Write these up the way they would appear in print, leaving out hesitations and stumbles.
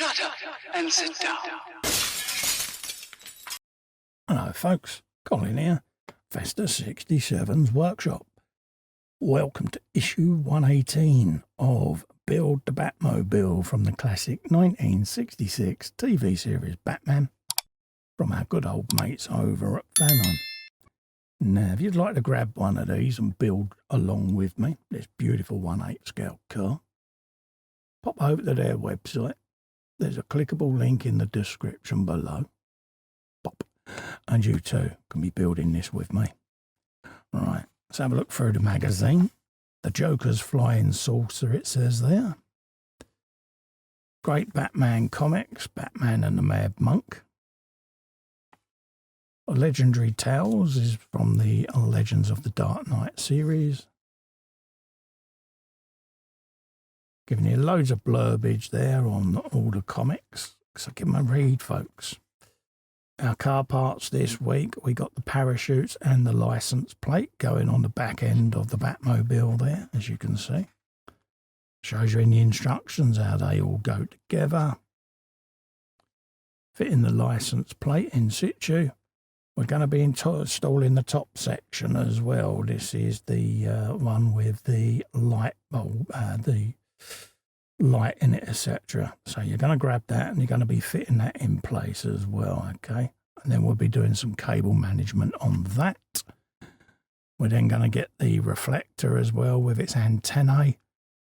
Shut up and sit down. Hello folks, Colin here, Vesta 67's workshop. Welcome to issue 118 of Build the Batmobile from the classic 1966 TV series Batman from our good old mates over at Fanhome. Now, if you'd like to grab one of these and build along with me, this beautiful 1/8 scale car, pop over to their website. There's a clickable link in the description below. Pop. And you too can be building this with me. Right, let's have a look through the magazine. The Joker's Flying Saucer, it says there. Great Batman comics, Batman and the Mad Monk. Legendary Tales is from the Legends of the Dark Knight series. Giving you loads of blurbage there on all the comics. So give them a read, folks. Our car parts this week, we got the parachutes and the license plate going on the back end of the Batmobile there, as you can see. Shows you in the instructions how they all go together. Fitting the license plate in situ. We're going to be installing the top section as well. This is the one with the light bulb, the light in it, etc. So you're going to grab that and you're going to be fitting that in place as well, okay? And then we'll be doing some cable management on that. We're then going to get the reflector as well with its antennae.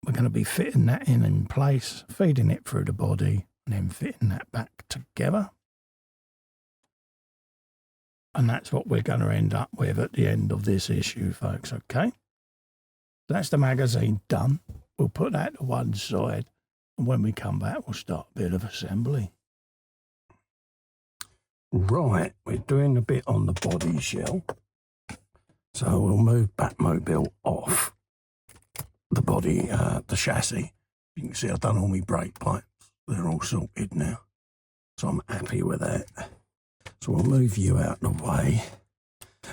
We're going to be fitting that in place, feeding it through the body, and then fitting that back together. And that's what we're going to end up with at the end of this issue, folks, okay? That's the magazine done. We'll put that to one side, and when we come back, we'll start a bit of assembly. Right, we're doing a bit on the body shell. So we'll move Batmobile off the body, the chassis. You can see I've done all my brake pipes. They're all sorted now. So I'm happy with that. So we'll move you out of the way,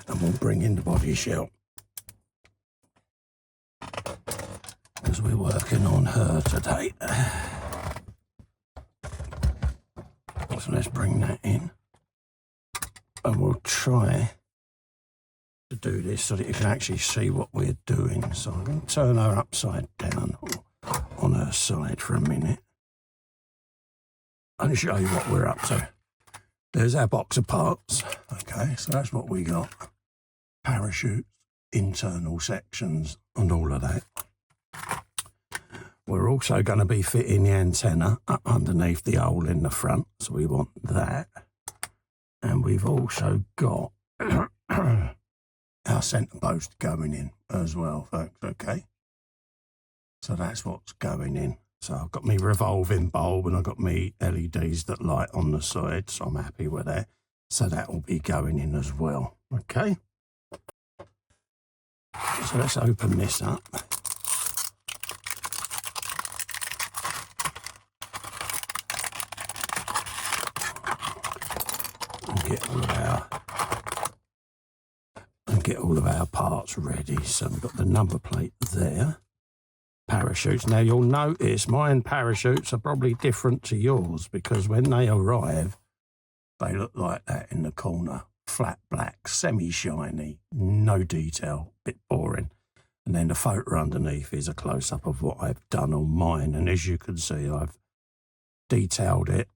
and we'll bring in the body shell. Because we're working on her today. So let's bring that in. And we'll try to do this so that you can actually see what we're doing. So I'm going to turn her upside down on her side for a minute and show you what we're up to. There's our box of parts. Okay, so that's what we got. Parachutes, internal sections, and all of that. We're also going to be fitting the antenna up underneath the hole in the front, so we want that. And we've also got our centre post going in as well, folks, okay? So that's what's going in. So I've got my revolving bulb and I've got my LEDs that light on the side, so I'm happy with that. So that will be going in as well, okay? So let's open this up. And get all of our parts ready. So we've got the number plate there. Parachutes. Now you'll notice mine parachutes are probably different to yours because when they arrive, they look like that in the corner. Flat black, semi-shiny, no detail, bit boring. And then the photo underneath is a close-up of what I've done on mine. And as you can see, I've detailed it,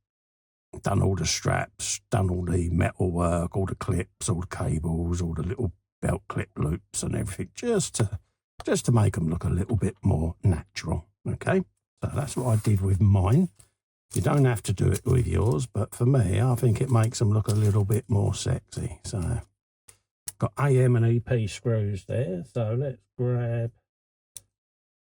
done all the straps, done all the metal work, all the clips, all the cables, all the little belt clip loops and everything, just to make them look a little bit more natural, okay? So that's what I did with mine. You don't have to do it with yours, but for me, I think it makes them look a little bit more sexy. So got AM and EP screws there, so let's grab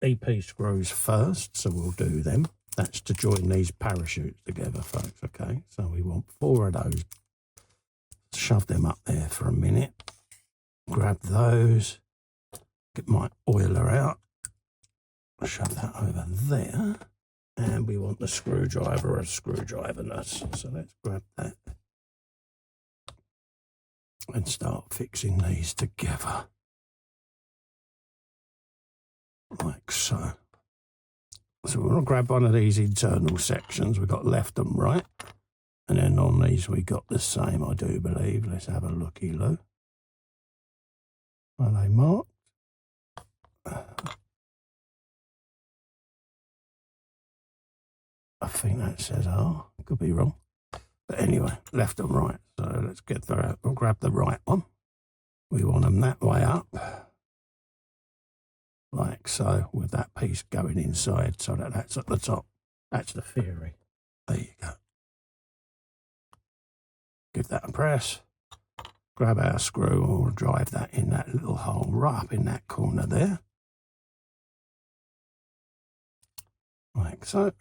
EP screws first, so we'll do them. That's to join these parachutes together, folks, okay? So we want 4 of those. Shove them up there for a minute. Grab those. Get my oiler out. Shove that over there. And we want the screwdriver, a screwdriver nut. So let's grab that. And start fixing these together. Like so. So we're going to grab one of these internal sections. We've got left and right. And then on these we got the same, I do believe. Let's have a looky-loo. Are they marked? I think that says R. Could be wrong. But anyway, left and right. So let's get there. We'll grab the right one. We want them that way up. Like so, with that piece going inside so that that's at the top. That's the theory. There you go. Give that a press. Grab our screw and we'll drive that in that little hole right up in that corner there. Like so.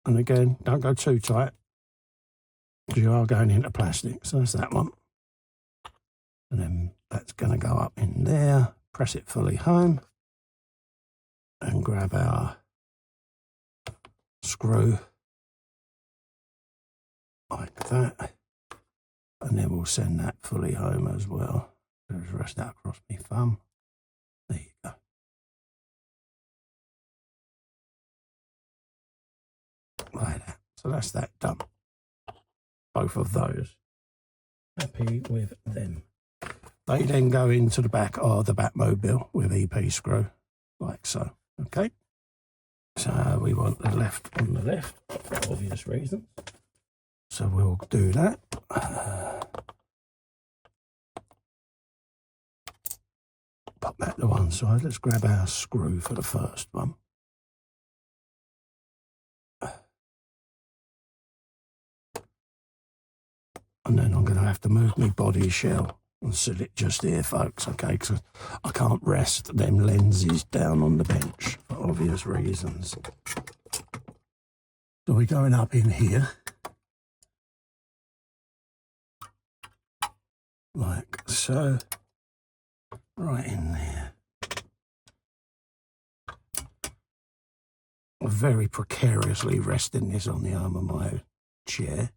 And again, don't go too tight because you are going into plastic. So that's that one. And then that's going to go up in there. Press it fully home. And grab our screw like that. And then we'll send that fully home as well. Just rest that across my thumb. There you go. Like that. So that's that done. Both of those. Happy with them. They then go into the back of the Batmobile with EP screw, like so. Okay. So we want the left on the left for obvious reasons. So we'll do that. Pop that to one side. Let's grab our screw for the first one. And then I'm going to have to move my body shell and sit it just here, folks, okay? Because I can't rest them lenses down on the bench for obvious reasons. So we're going up in here. Like so. Right in there. I'm very precariously resting this on the arm of my chair.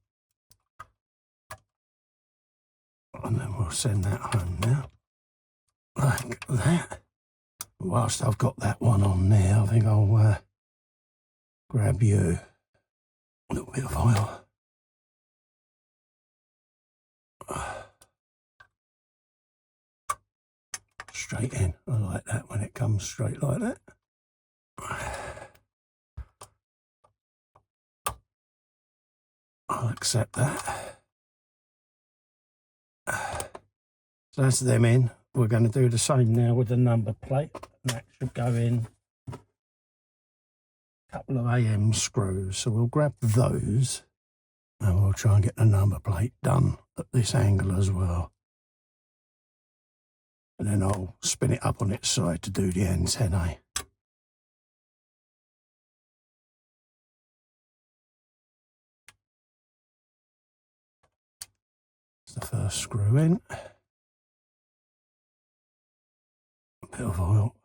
And then we'll send that home now. Like that. Whilst I've got that one on there, I think I'll grab you a little bit of oil. Straight in. I like that when it comes straight like that. I'll accept that. So that's them in. We're going to do the same now with the number plate. And that should go in a couple of AM screws. So we'll grab those and we'll try and get the number plate done at this angle as well. And then I'll spin it up on its side to do the antennae. It's the first screw in. A bit of oil.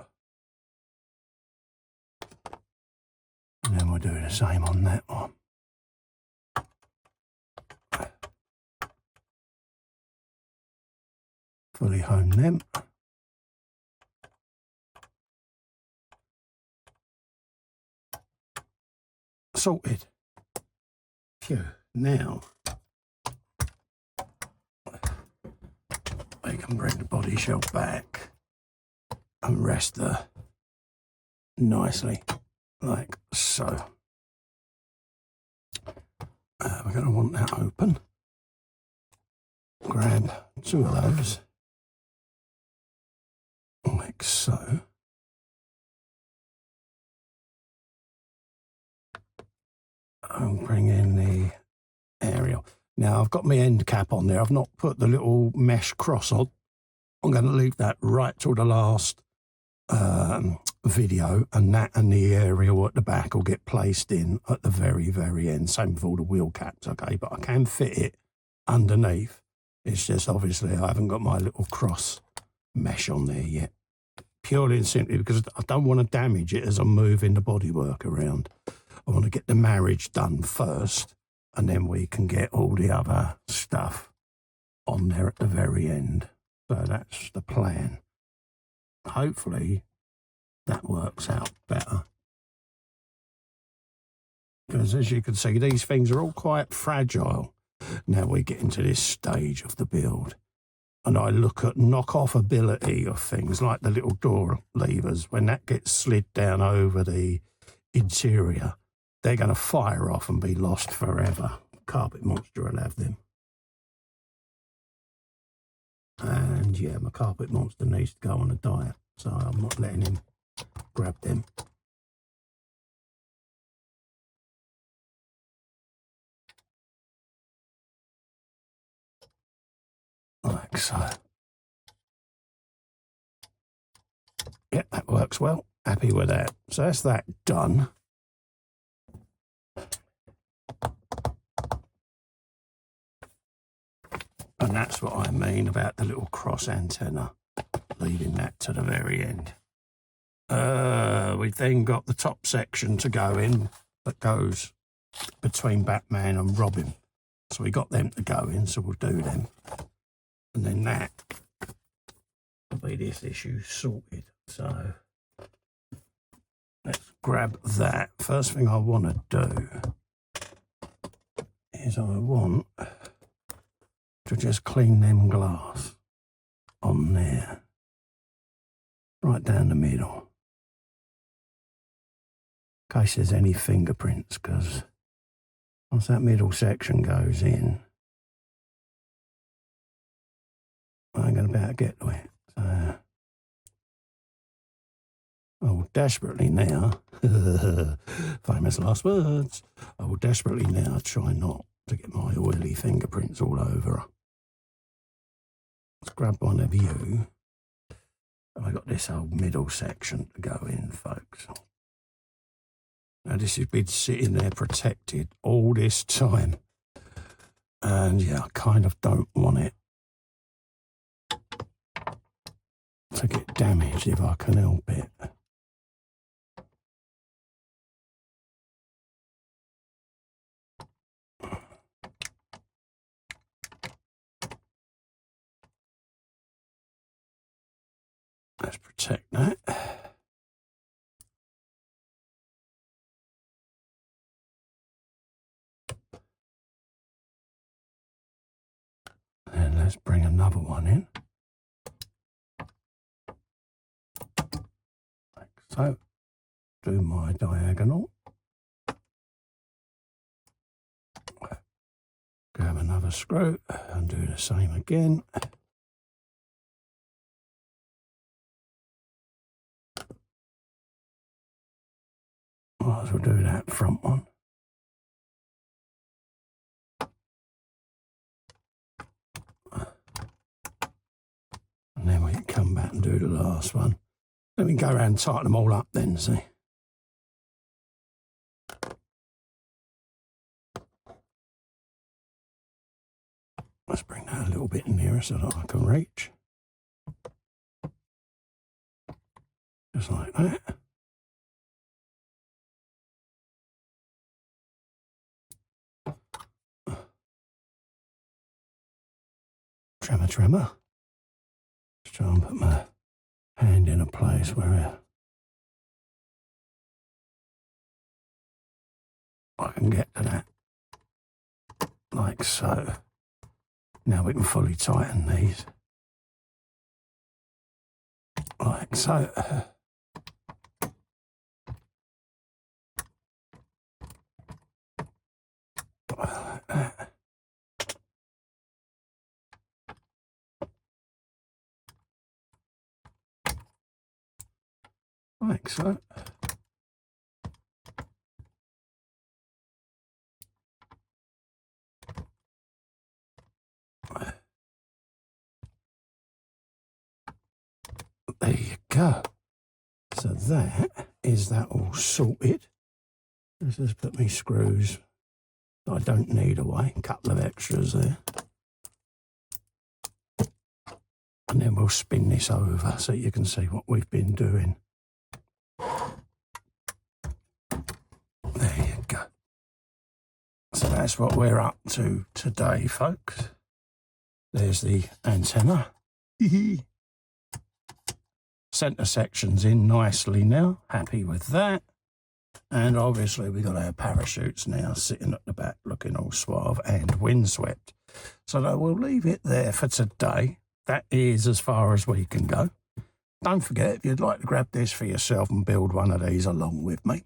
And then we'll do the same on that one. Fully home them. Sorted. Phew. Now I can bring the body shell back and rest her nicely like so. We're going to want that open. Grab two of those like so. And bring in the aerial. Now I've got my end cap on there. I've not put the little mesh cross on. I'm going to leave that right till the last video, and that and the aerial at the back will get placed in at the very, very end. Same with all the wheel caps, okay? But I can fit it underneath. It's just obviously I haven't got my little cross mesh on there yet. Purely and simply because I don't want to damage it as I'm moving the bodywork around. I want to get the marriage done first, and then we can get all the other stuff on there at the very end. So that's the plan. Hopefully that works out better. Because as you can see, these things are all quite fragile. Now we get into this stage of the build, and I look at knock-off ability of things like the little door levers. When that gets slid down over the interior, they're going to fire off and be lost forever. Carpet Monster will have them. And yeah, my Carpet Monster needs to go on a diet, so I'm not letting him grab them. Like so. Yeah, that works well. Happy with that. So that's that done. And that's what I mean about the little cross antenna, leaving that to the very end. We've then got the top section to go in that goes between Batman and Robin. So we got them to go in, so we'll do them. And then that will be this issue sorted. So let's grab that. First thing I want to do is I want to just clean them glass on there, right down the middle, in case there's any fingerprints, because once that middle section goes in, I ain't going to be able to get to it. So I will desperately now, famous last words, I will desperately now try not to get my oily fingerprints all over her. Let's grab one of you. I got this old middle section to go in, folks. Now this has been sitting there protected all this time. And yeah, I kind of don't want it to get damaged if I can help it. Let's protect that. And let's bring another one in. Like so. Do my diagonal. Grab another screw and do the same again. Might as well do that front one. And then we can come back and do the last one. Let me go around and tighten them all up then, see. Let's bring that a little bit nearer so that I can reach. Just like that. Tremor. Just try and put my hand in a place where I can get to that. Like so. Now we can fully tighten these. Like so. Like that. Like so. There you go. So that is that all sorted. Let's just put my screws that I don't need away. A couple of extras there. And then we'll spin this over so you can see what we've been doing. There you go. So that's what we're up to today, folks. There's the antenna. So centre section's in nicely now. Happy with that. And obviously we've got our parachutes now sitting at the back looking all suave and windswept. So we'll leave it there for today. That is as far as we can go. Don't forget, if you'd like to grab this for yourself and build one of these along with me,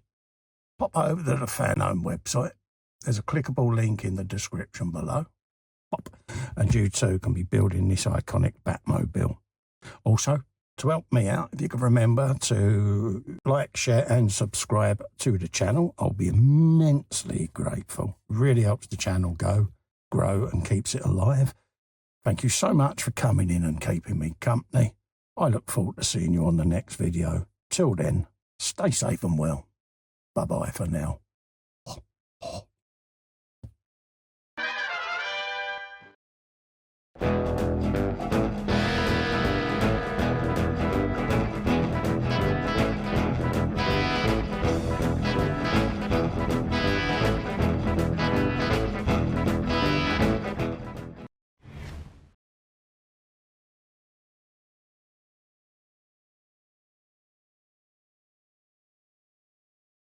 pop over to the Fanhome website. There's a clickable link in the description below. Pop, and you too can be building this iconic Batmobile. Also, to help me out, if you can remember to like, share and subscribe to the channel, I'll be immensely grateful. Really helps the channel grow and keeps it alive. Thank you so much for coming in and keeping me company. I look forward to seeing you on the next video. Till then, stay safe and well. Bye-bye for now.